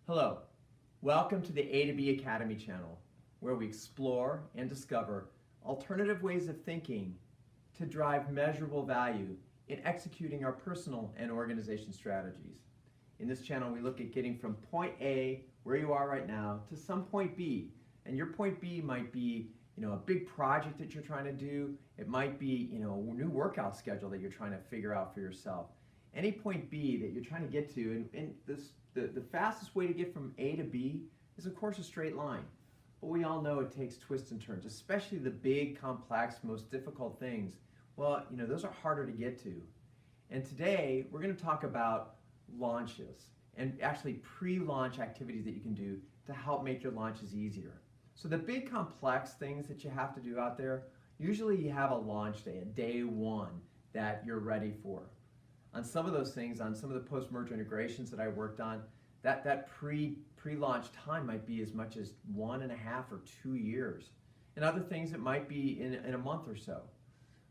Hello, welcome to the A to B Academy channel, where we explore and discover alternative ways of thinking to drive measurable value in executing our personal and organization strategies. In this channel, we look at getting from point A, where you are right now, to some point B. And your point B might be, a big project that you're trying to do. It might be, a new workout schedule that you're trying to figure out for yourself. Any point B that you're trying to get to, and the fastest way to get from A to B is, of course, a straight line. But we all know it takes twists and turns, especially the big, complex, most difficult things. Well, those are harder to get to. And today, we're going to talk about launches and actually pre-launch activities that you can do to help make your launches easier. So the big, complex things that you have to do out there, usually you have a launch day, a day one that you're ready for. On some of those things, on some of the post-merger integrations that I worked on, that pre-launch time might be as much as 1.5 or 2 years. And other things, it might be in a month or so.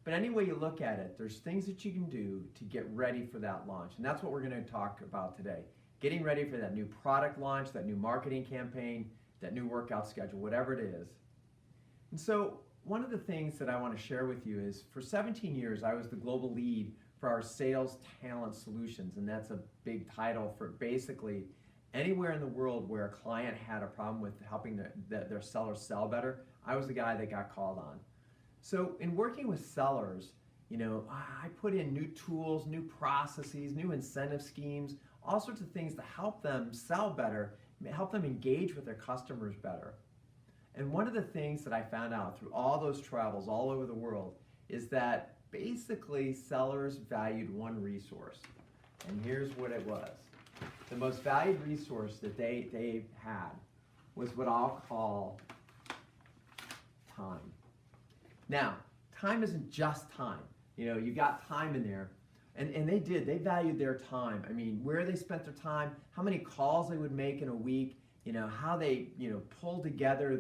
But any way you look at it, there's things that you can do to get ready for that launch. And that's what we're going to talk about today. Getting ready for that new product launch, that new marketing campaign, that new workout schedule, whatever it is. And so one of the things that I want to share with you is, for 17 years, I was the global lead for our sales talent solutions. And that's a big title for basically anywhere in the world where a client had a problem with helping their sellers sell better. I was the guy that got called on. So in working with sellers, I put in new tools, new processes, new incentive schemes, all sorts of things to help them sell better, help them engage with their customers better. And one of the things that I found out through all those travels all over the world is that basically sellers valued one resource. And here's what it was. The most valued resource that they had was what I'll call time. Now, time isn't just time. You got time in there. And they valued their time. I mean, where they spent their time, how many calls they would make in a week, how they, pulled together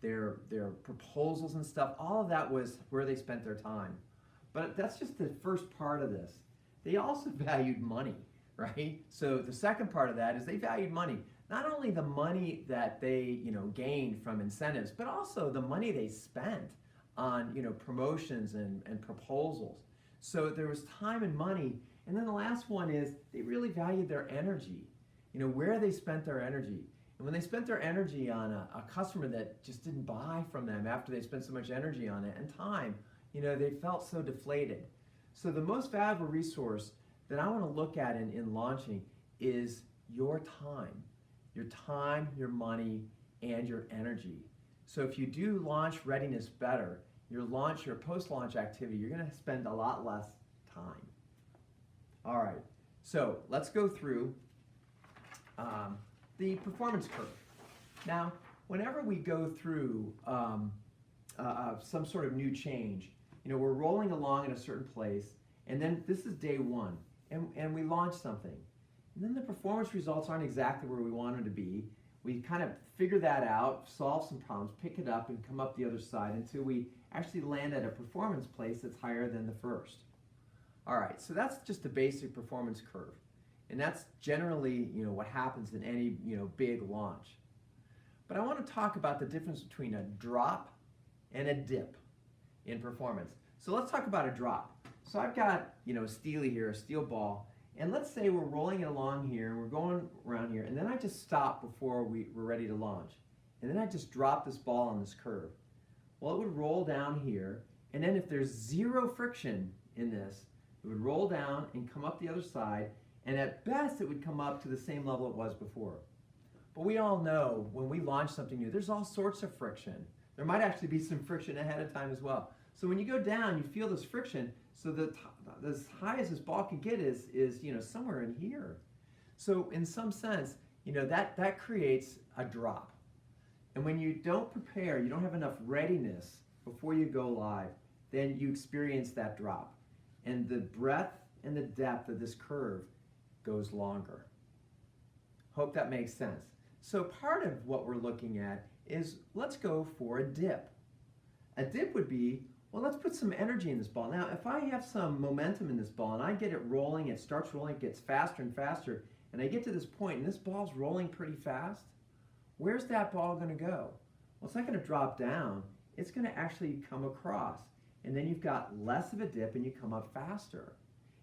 their proposals and stuff. All of that was where they spent their time. But that's just the first part of this. They also valued money, right? So the second part of that is they valued money. Not only the money that they, gained from incentives, but also the money they spent on, promotions and proposals. So there was time and money. And then the last one is they really valued their energy, where they spent their energy. And when they spent their energy on a customer that just didn't buy from them after they spent so much energy on it and time, they felt so deflated. So the most valuable resource that I want to look at in launching is your time, your money, and your energy. So if you do launch readiness better, your post-launch activity, you're going to spend a lot less time. All right, so let's go through the performance curve. Now, whenever we go through some sort of new change, we're rolling along in a certain place, and then this is day one, and we launch something. And then the performance results aren't exactly where we want them to be. We kind of figure that out, solve some problems, pick it up, and come up the other side until we actually land at a performance place that's higher than the first. All right, so that's just the basic performance curve. And that's generally, what happens in any, big launch. But I want to talk about the difference between a drop and a dip in performance. So let's talk about a drop. So I've got, a steely here, a steel ball, and let's say we're rolling it along here, and we're going around here, and then I just stop before we're ready to launch. And then I just drop this ball on this curve. Well, it would roll down here, and then if there's zero friction in this, it would roll down and come up the other side, and at best it would come up to the same level it was before. But we all know when we launch something new, there's all sorts of friction. There might actually be some friction ahead of time as well. So when you go down, you feel this friction, so as high as this ball can get is somewhere in here. So in some sense, that creates a drop. And when you don't prepare, you don't have enough readiness before you go live, then you experience that drop. And the breadth and the depth of this curve goes longer. Hope that makes sense. So part of what we're looking at is, let's go for a dip. A dip would be, well, let's put some energy in this ball. Now, if I have some momentum in this ball and I get it rolling, it starts rolling, it gets faster and faster, and I get to this point and this ball's rolling pretty fast, where's that ball going to go? Well, it's not going to drop down. It's going to actually come across. And then you've got less of a dip and you come up faster.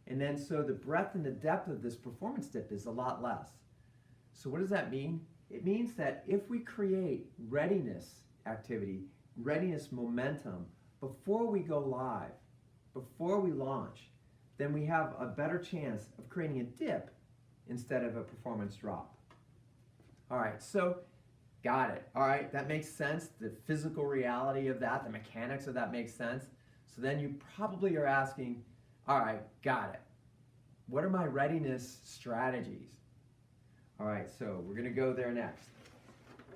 And then so the breadth and the depth of this performance dip is a lot less. So what does that mean? It means that if we create readiness activity, readiness momentum before we go live, before we launch, then we have a better chance of creating a dip instead of a performance drop. All right, so got it. All right, that makes sense. The physical reality of that, the mechanics of that makes sense. So then you probably are asking, all right, got it. What are my readiness strategies? All right, so we're gonna go there next.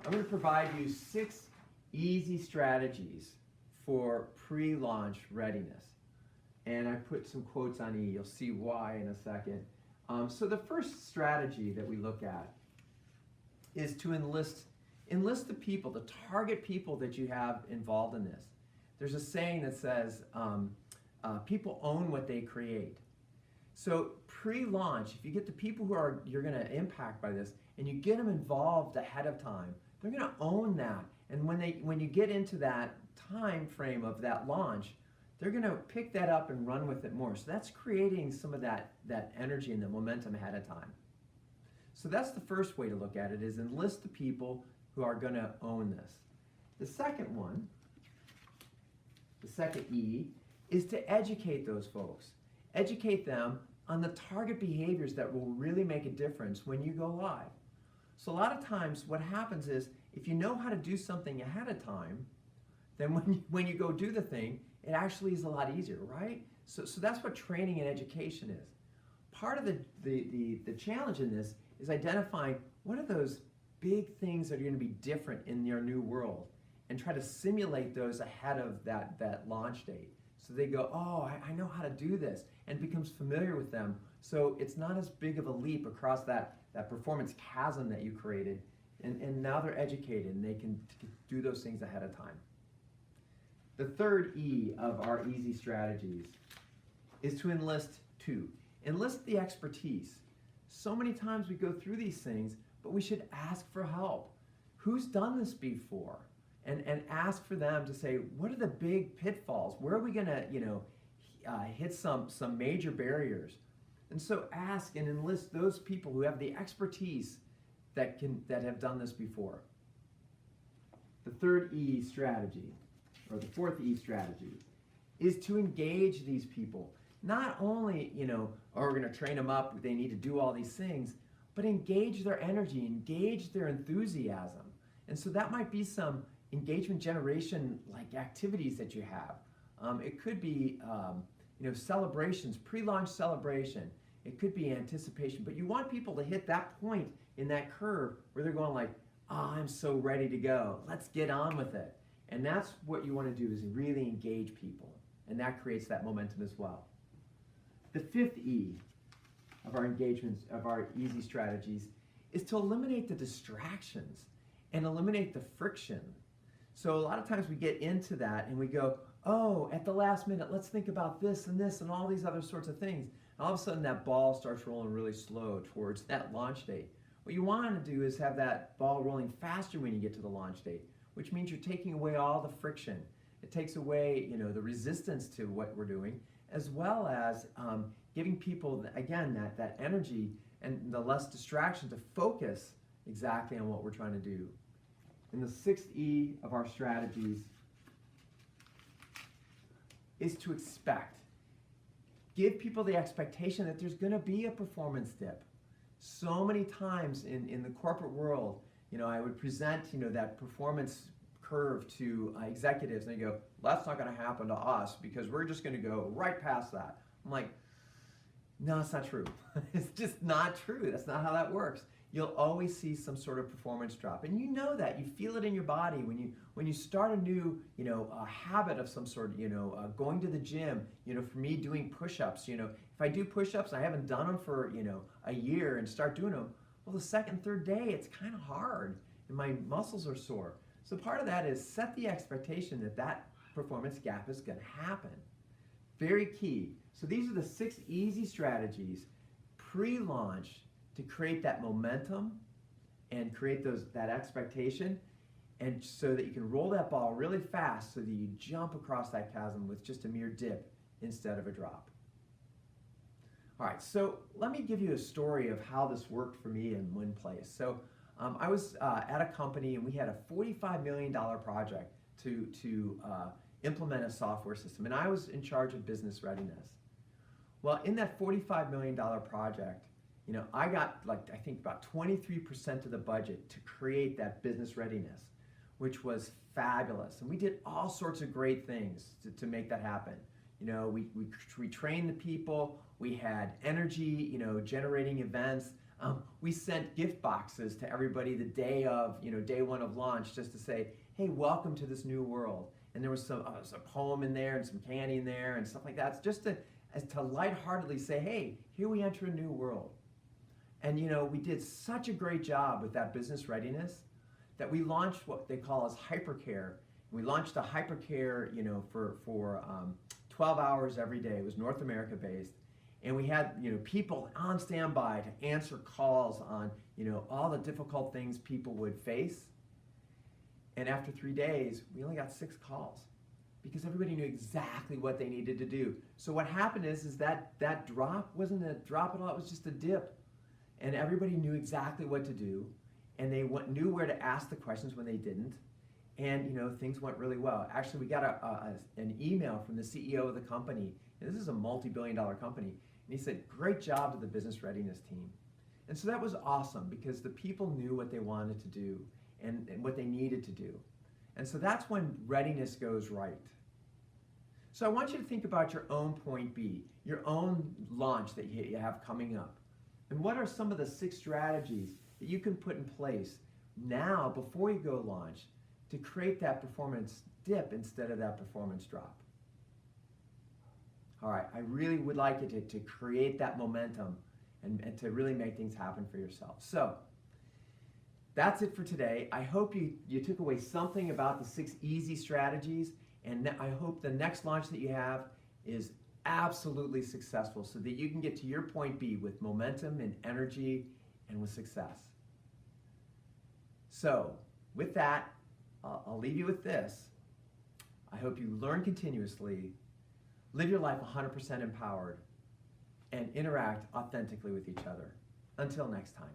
I'm gonna provide you 6 easy strategies for pre-launch readiness. And I put some quotes on E. You'll see why in a second. So the first strategy that we look at is to enlist the people, the target people that you have involved in this. There's a saying that says, people own what they create. So pre-launch, if you get the people who you're going to impact by this, and you get them involved ahead of time, they're going to own that. And when you get into that time frame of that launch, they're going to pick that up and run with it more. So that's creating some of that energy and the momentum ahead of time. So that's the first way to look at it, is enlist the people who are going to own this. The second one, the second E, is to educate those folks. Educate them on the target behaviors that will really make a difference when you go live. So a lot of times what happens is, if you know how to do something ahead of time, then when you go do the thing, it actually is a lot easier, right? So that's what training and education is. Part of the challenge in this is identifying what are those big things that are going to be different in your new world, and try to simulate those ahead of that launch date. So they go, oh, I know how to do this, and becomes familiar with them. So it's not as big of a leap across that performance chasm that you created, and now they're educated and they can do those things ahead of time. The third E of our easy strategies is to enlist the expertise. So many times we go through these things, but we should ask for help. Who's done this before? And ask for them to say, what are the big pitfalls? Where are we going to, hit some major barriers? And so ask and enlist those people who have the expertise that have done this before. The third E strategy, or the fourth E strategy, is to engage these people. Not only, we're going to train them up, they need to do all these things, but engage their energy, engage their enthusiasm. And so that might be some engagement generation like activities that you have. It could be celebrations, pre-launch celebration. It could be anticipation, but you want people to hit that point in that curve where they're going like, oh, I'm so ready to go. Let's get on with it. And that's what you want to do, is really engage people. And that creates that momentum as well. The fifth E of our engagements, of our easy strategies, is to eliminate the distractions and eliminate the friction. So a lot of times we get into that and we go, oh, at the last minute, let's think about this and all these other sorts of things. And all of a sudden that ball starts rolling really slow towards that launch date. What you want to do is have that ball rolling faster when you get to the launch date, which means you're taking away all the friction. It takes away, the resistance to what we're doing, as well as giving people, again, that energy and the less distraction to focus exactly on what we're trying to do. And the sixth E of our strategies is to expect. Give people the expectation that there's going to be a performance dip. So many times in the corporate world, I would present, that performance curve to executives, and they go, that's not going to happen to us because we're just going to go right past that. I'm like, no, it's not true. It's just not true. That's not how that works. You'll always see some sort of performance drop, and you know that. You feel it in your body when you start a new, habit of some sort. Going to the gym. For me, doing push-ups. If I do push-ups, I haven't done them for a year, and start doing them. Well, the second, third day, it's kind of hard, and my muscles are sore. So part of that is set the expectation that performance gap is going to happen. Very key. So these are the 6 easy strategies pre-launch to create that momentum and create that expectation, and so that you can roll that ball really fast so that you jump across that chasm with just a mere dip instead of a drop. All right, so let me give you a story of how this worked for me in one place. So I was at a company, and we had a $45 million project to implement a software system, and I was in charge of business readiness. Well, in that $45 million project, I got I think about 23% of the budget to create that business readiness, which was fabulous. And we did all sorts of great things to make that happen. We trained the people, we had energy, generating events. We sent gift boxes to everybody the day of, day one of launch, just to say, hey, welcome to this new world. And there was a poem in there and some candy in there and stuff like that. It's just to lightheartedly say, hey, here we enter a new world. And we did such a great job with that business readiness that we launched what they call as hypercare. We launched a hypercare, for 12 hours every day. It was North America based. And we had, people on standby to answer calls on, all the difficult things people would face. And after 3 days, we only got 6 calls because everybody knew exactly what they needed to do. So what happened is that drop wasn't a drop at all, it was just a dip. And everybody knew exactly what to do, and they knew where to ask the questions when they didn't, and things went really well. Actually, we got an email from the CEO of the company, and this is a multi-billion-dollar company, and he said, great job to the business readiness team. And so that was awesome because the people knew what they wanted to do and what they needed to do. And so that's when readiness goes right. So I want you to think about your own point B, your own launch that you have coming up. And what are some of the 6 strategies that you can put in place now before you go launch to create that performance dip instead of that performance drop? All right, I really would like you to create that momentum and to really make things happen for yourself. So that's it for today. I hope you took away something about the 6 easy strategies, and I hope the next launch that you have is absolutely successful so that you can get to your point B with momentum and energy and with success. So with that, I'll leave you with this. I hope you learn continuously, live your life 100% empowered, and interact authentically with each other. Until next time.